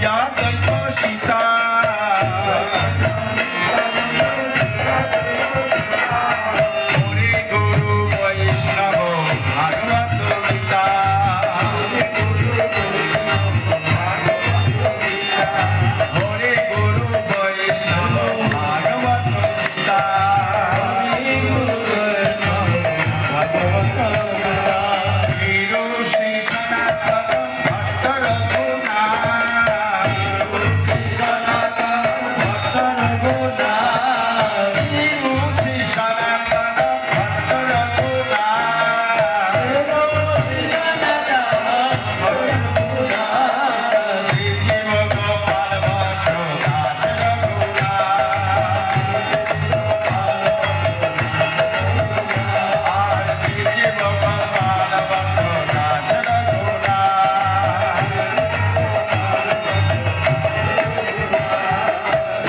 লইয়া যাইব সীতা হরে গুরু বৈষ্ণব ভাগবত গীতা হরে গুরু বৈষ্ণব ভাগবত গীতা হিরো শ্রী সনাতন ভট্ট রঘুনাথ হিরো শ্রী সনাতন ভট্ট রঘুনাথ শ্রী জীব গোপাল ভট্ট দাস রঘুনাথ আর শ্রী জীব গোপাল ভট্ট দাস রঘুনাথ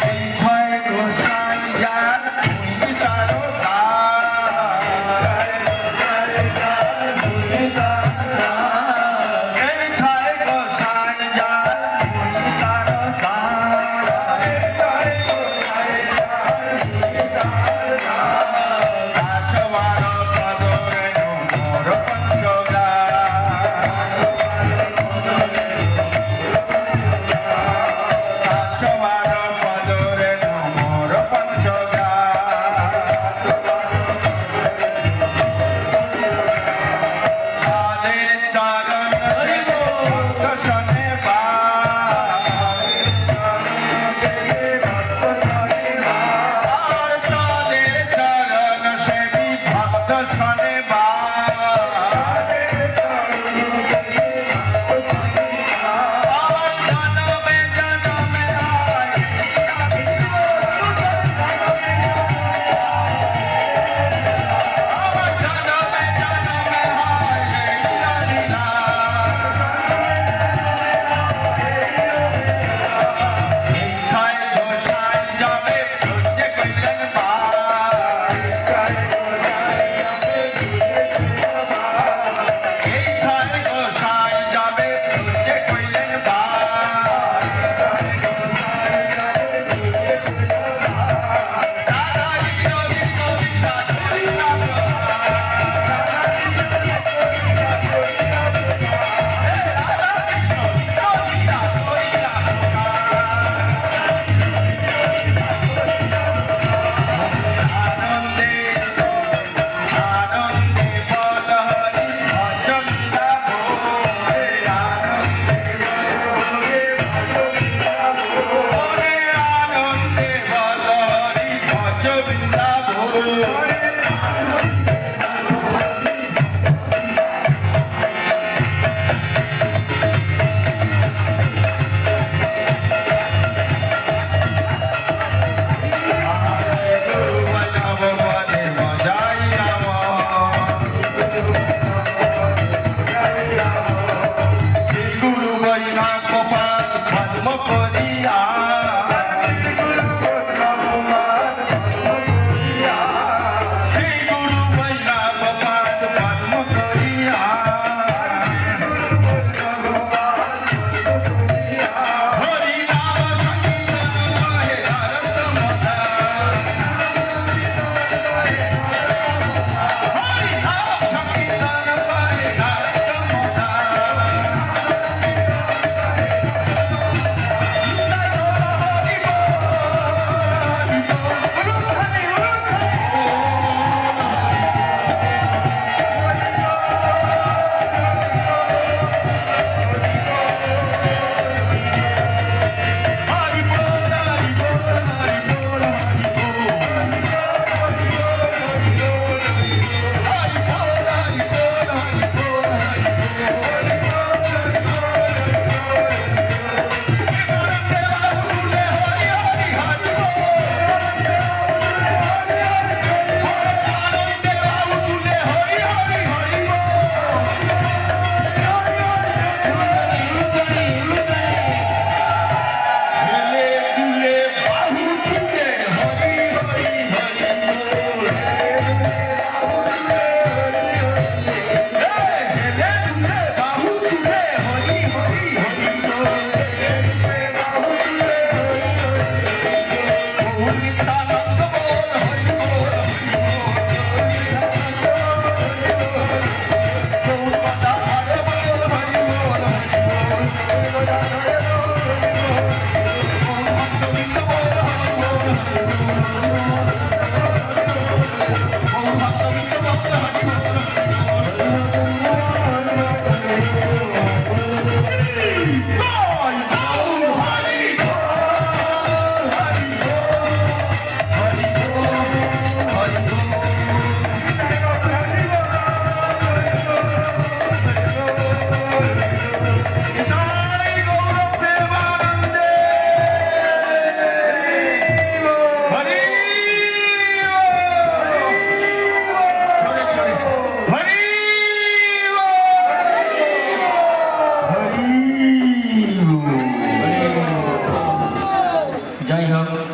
এই ছয় গোসাই যার মুনি তারো এই ছয় গোসাই যার মুনি তারো দাসবার পদরে মোর পঞ্চগা দাসবার পদরে মোর পঞ্চগা তাদের চরণ দর্শনে আর তাদের চরণ সেবী ভক্ত শনে জনমে জনমে হয় জনমে জনমে হয় লীলা ছয় গোসাই যাবে যে কইলেন এই ছয় গোসাই যাবে যে কইলেন আনন্দে আনন্দে বল হরি ভজনটা ভোরে আনন্দে বল হরি ভজনটা ভোরে